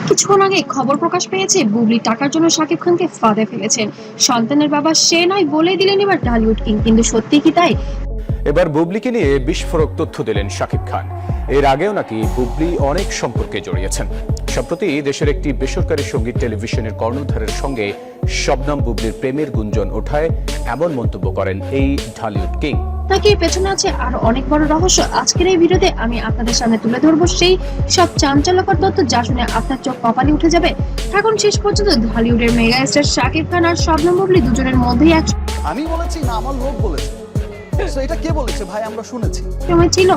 কিছুক্ষণ আগে খবর প্রকাশ পেয়েছে বুবলি টাকার জন্য শাকিব খানকে ফাঁদে ফেলেছেন। সন্তানের বাবা সে নয় বলে দিলেন এবার ঢালিউড কিং, কিন্তু সত্যি কি তাই? এবার বুবলিকে নিয়ে বিস্ফোরক তথ্য দিলেন শাকিব খান। এর আগেও নাকি বুবলি অনেক সম্পর্কে জড়িয়েছেন। সম্প্রতি দেশের একটি বেসরকারি সঙ্গীত টেলিভিশনের কর্ণধারের সঙ্গে শবনম বুবলির প্রেমের গুঞ্জন ওঠায় এমন মন্তব্য করেন এই ঢালিউড কিং। নাকি এর পেছনে আছে আরো অনেক বড় রহস্য? আজকের এই ভিডিওতে আমি আপনাদের সামনে তুলে ধরবো সেই সব চাঞ্চল্যকর তথ্য যা শুনে আপনার চোখ কপালে উঠে যাবে। থাকুন শেষ পর্যন্ত। ঢালিউডের মেগা স্টার শাকিব খান আর শবনম বুবলি দুজনের মধ্যেই এক আমি বলেছি না, আমার লোক বলেছে। তো এটা কে বলেছে ভাই? আমরা শুনেছি। সময় ছিল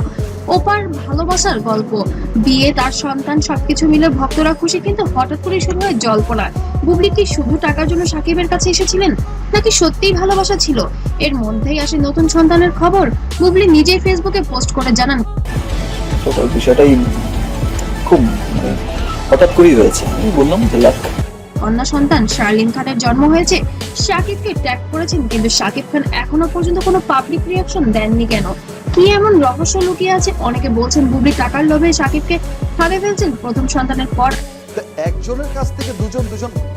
ওপার ভালোবাসার গল্প, বিয়ে, তার সন্তান, সবকিছু মিলে ভক্তরা খুশি, কিন্তু হঠাৎ করে শুরু হয় জল্পনা। বুবলি কি শুধু টাকার জন্য সাকিবের কাছে এসেছিলেন, নাকি সত্যিই ভালোবাসা ছিল? এর মধ্যেই আসে নতুন সন্তানের খবর। বুবলি নিজেই ফেসবুকে পোস্ট করে জানান, টোটাল বিষয়টাই খুব হঠাৎ করেই হয়েছে। আমি বললাম যে লাখ কন্যা সন্তান শার্লিন খানের জন্ম হয়েছে। শাকিবকে ট্যাগ করেছেন, কিন্তু শাকিব খান এখনো পর্যন্ত কোনো পাবলিক রিঅ্যাকশন দেননি কেন? কি এমন রহস্য লুকিয়ে আছে? অনেকে বলছেন বুবলি টাকার লোভে শাকিবকে ফাঁদে ফেলছেন প্রথম সন্তানের পর। তো একজনের কাছ থেকে দুজন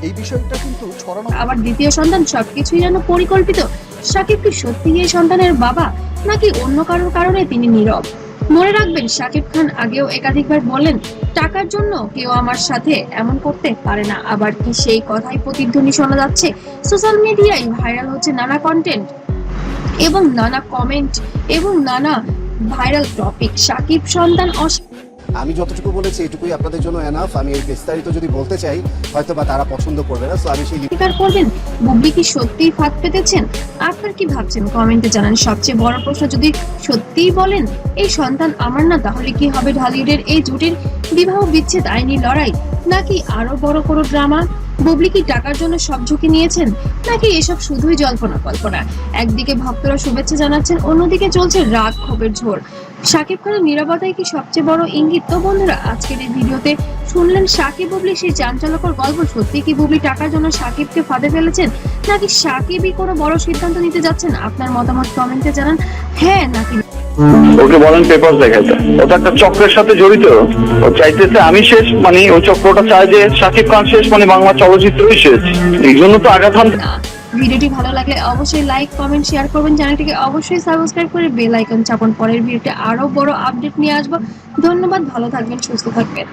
এই বিষয়টা কিন্তু ছড়ানো। আবার দ্বিতীয় সন্তান, সবকিছুই যেন পরিকল্পিত। শাকিব কি সত্যি এই সন্তানের বাবা, নাকি অন্য কারোর কারণে তিনি নীরব? মনে রাখবেন, শাকিব খান আগেও একাধিকবার বলেন, টাকার জন্য কেউ আমার সাথে এমন করতে পারে না। আবার কি সেই কথাই প্রতিধ্বনি শোনা যাচ্ছে? সোশ্যাল মিডিয়ায় ভাইরাল হচ্ছে নানা কন্টেন্ট এবং নানা কমেন্ট এবং নানা ভাইরাল টপিক। শাকিব সন্তান আমি যতটুকু বলেছি এটুকুই আপনাদের জন্য এনাফ। আমি এর বিস্তারিত যদি বলতে চাই হয়তো বা তারা পছন্দ করবে না, সো আমি সেই স্বীকার করবেন বুবলি কি সত্যিই ফাঁদ পেতেছেন? আপনার কি ভাবছেন কমেন্টে জানান। সবচেয়ে বড় প্রশ্ন, যদি সত্যিই বলেন এই সন্তান আমার না, তাহলে কি হবে ঢালিউডের এই জুটির বিবাহ বিচ্ছেদ আইনি লড়াই, নাকি আরো বড় কোনো ড্রামা? বুবলি কি টাকার জন্য সব ঝুঁকি নিয়েছেন, নাকি এসব শুধুই জল্পনা কল্পনা? একদিকে ভক্তরা শুভেচ্ছা জানাচ্ছেন, অন্যদিকে চলছে রাগ ক্ষোভের ঝড়। শাকিব খানের নীরবতাই কি সবচেয়ে বড় ইঙ্গিত? তো বন্ধুরা, আজকের এই ভিডিওতে শুনলেন শাকিব বুবলি সেই চাঞ্চল্যকর গল্প। সত্যি কি বুবলি টাকার জন্য শাকিবকে ফাঁদে ফেলেছেন, নাকি শাকিবই কোনো বড় সিদ্ধান্ত নিতে যাচ্ছেন? আপনার মতামত কমেন্টে জানান, হ্যাঁ নাকি। ওকে বলেন পেপার দেখাইতে। ওটা একটা চক্রের সাথে জড়িত। ও চাইতেছে আমি শেষ, মানে ওই চক্রটা চায় যে শাকিব খান শেষ, মানে বাংলা চলচ্চিত্রই শেষ। এই জন্য তো আঘাত হান। ভিডিওটি ভালো লাগলে অবশ্যই লাইক, কমেন্ট, শেয়ার করবেন। চ্যানেলটিকে অবশ্যই সাবস্ক্রাইব করে বেল আইকন চাপুন। পরের ভিডিওতে আরো বড় আপডেট নিয়ে আসবো। ধন্যবাদ, ভালো থাকবেন, সুস্থ থাকবেন।